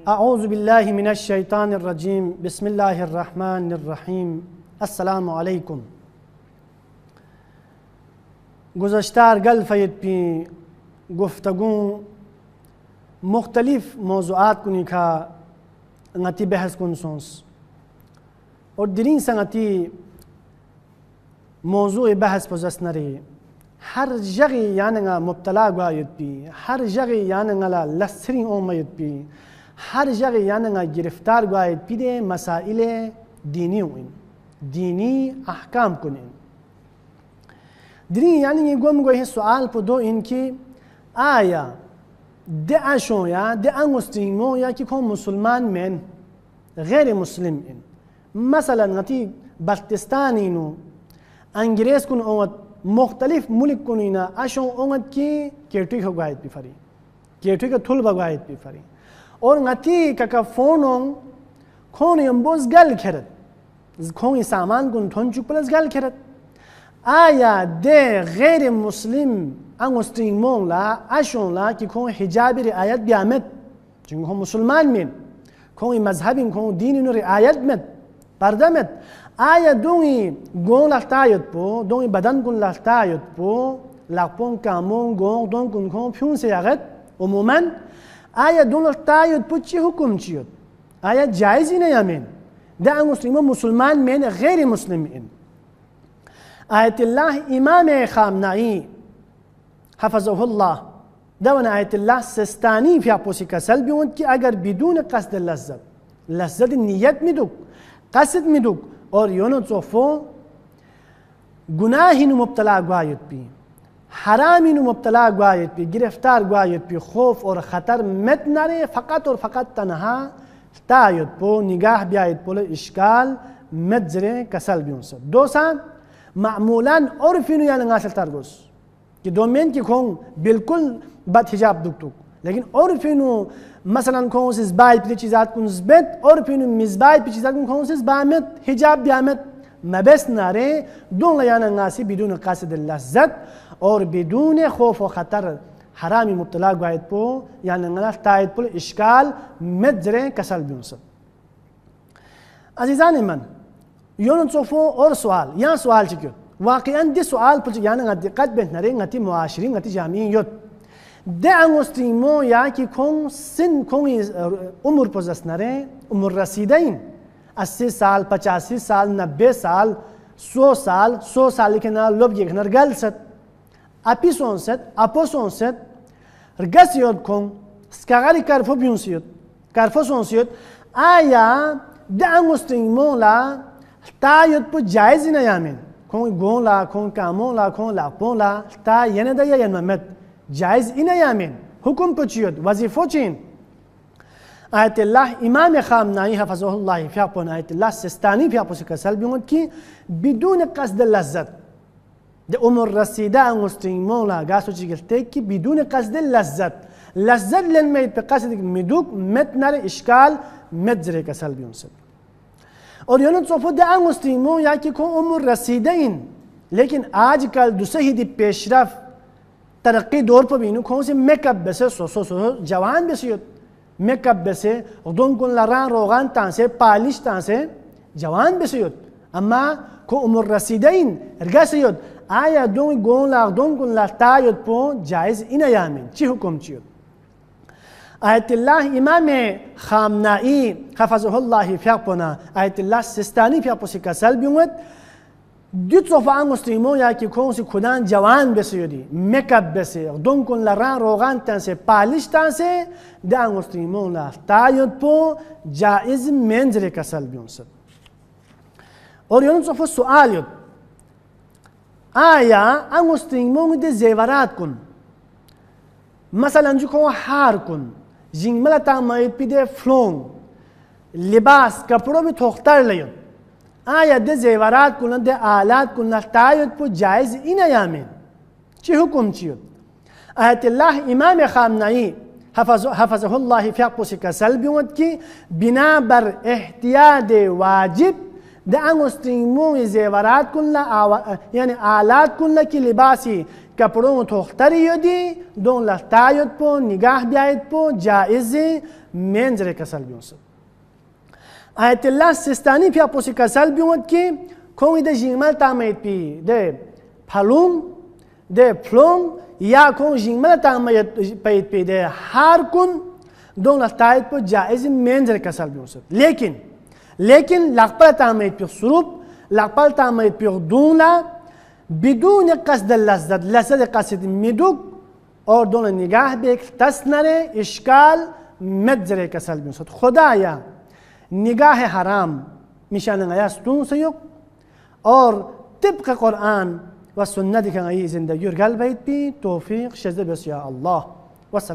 اعوذ بالله من الشیطان الرجیم بسم الله الرحمن الرحیم. السلام علیکم. گذشتار گلفید پی گفتگو مختلف موضوعات کنی که انگتی بحث کن سونس اور درین سنگتی موضوع بحث پوزست نری هر جگی یعنی مبتلا گوید پی هر جگی یعنی لسری اومید پی هر جگه یعنی گرفتار گوید پیده مسائل دینی وین دینی احکام کنین دینی یعنی یه گم گوی سوال پدو این که آیا ده اشون یا ده انگستیمو یا که کن مسلمان من غیر مسلم این مثلا نتی بلتستانی نو انگریز کن اومد مختلف ملک کنینا اشون اومد که کیرتوی که گوید بیفری کیرتوی که طول بگوید بیفری اور ngati kaka fonong koni ambos gal keret koni saman gun thonchuk plus gal keret aya de ghair muslim angosting mong la ashon la ki kon hijab riayat biamet chung kon musulman min kon mazhabin kon dinin riayat met pardamet aya dongi gon la tayot po dongi badan gun la tayot po la pon kamon gon don gun kon pyun se yaget umuman آیا دونش تایید پو چی حکم چیود؟ آیا جایزی نیامین؟ ده مسلمان من غیر مسلمین. آیت الله امام خامنه‌ای حفظه الله دون آیت الله سستانی فی اپوسی کسل بیوند که اگر بدون قصد لذت نیت میدوک قصد میدوک اور یونو صفو گناهی مبتلا گوید بی حرامی مبتلا گوید پی گرفتار گوید پی خوف اور خطر مت نره فقط اور فقط تنها تاید پو نگاه بیاید پو اشکال مت زره کسل بیونسد دوسان معمولا عرفینو یعنی غاسل ترگوز که دومین که کون بالکل بد حجاب دکتوک لیکن عرفینو مثلا کون سیز باید پی چیزات کن زبت عرفینو مزباید پی چیزات کن سیز بامت حجاب بیامت مبس نره دون یعنی ناسی بدون قصد لذت اور بدون خوف و خطر حرامی مبتلا گوید پو یعنی نگاه تایید پو اشکال مدره کسل بیونسد. عزیزان من یون صفو اور سوال یا سوال چکیود واقعا دی سوال پو یعنی نگاه دقت بهنره نگاه معاشری نگاه جامعی یود ده انگستیمو یا که کن سن کن عمر پوزست نره عمر رسیده این 80 سال 85 سال 90 سال 100 سال که نه لب یک نرگل ست اپی سونست اپو سونست رگس یاد کن سکاغری کرفو بیونسید کرفو سونسید آیا ده انگستیمو لا تا یاد پو جایزی نیامین کن گون لا کن کامون لا کن لاپون لا تا ینه ده یا محمد جایز این نیامین حکم پو چیود وظیفه چین آیت الله امام خامنه‌ای حفظه الله فی اپون آیت الله سستانی فی اپوسی کسل بیوند که بدون قصد لذت ده عمر رسیده انگستیمون لا گاسو چی گلته که بدون قصد لذت لن مید به قصد میدوک مت نره اشکال مت زره کسل بیونسد اور یونت صفو ده انگستیمون یا که کن عمر رسیده این لیکن آج کل دوسه دی پیشرفت ترقی دور پا بینو کن سی میکاپ بسه سو جوان بسیود میکاپ بسه دون کن لران روغان تانسه پالیش تانسه جوان بسیود اما کو عمر رسیده این ارگا سیود آیا دون کن لتایود پو جایز این ایامین چی حکم چیود آیت الله امام خامنه‌ای حفظه الله فی اپونا آیت الله سستانی فی اپوسی کسل بیومد دیت صفا انگستیمو یا که کونسی کدان جوان بسیودی میکاپ بسی دون کن لران روغان تنسه پالیش تنسه ده انگستیمو لا تایود پو جایز منزل کسل بیونسد اور یون صفا سوال یود آیا انگستیمو ده زیورات کن مثلا جو کن هار کن جنگملا تاماید پیده فلون لباس کپڑو بھی تختر لیود آیا ده زیورات کنن ده آلات کنن تایید پو جایز این ایامین چی حکم چیود آیت الله امام خامنه‌ای حفظه الله فی اپوسی کسل بیوند که بنا بر احتیاط واجب ده انگستریمون زیورات کنلا یعنی آلات کنلا که لباسی کپڑوں تختری یودی دون لحتایت پو نگاه بیایت پو جائز منظر کسل بیونسد آیت الله سیستانی پیا پوسی کسل بیوند که کنگی ده جیمل تامید پی ده پلوم ده پلوم یا کن جیمل تامید پید پی ده هر کن دون لحتایت پو جائز منظر کسل بیونسد لیکن لقبل تامید پی سروب لقبل تامید پی دونا بدون قصد لذت قصد میدوک اور دون نگاه به تسنره اشکال مدزره کسل بیونسد خدایا نگاه حرام میشان غیاستون سیوک اور طبق قرآن و سنت که غیی زندگی رگل بید بی توفیق شزده بس یا الله و سلام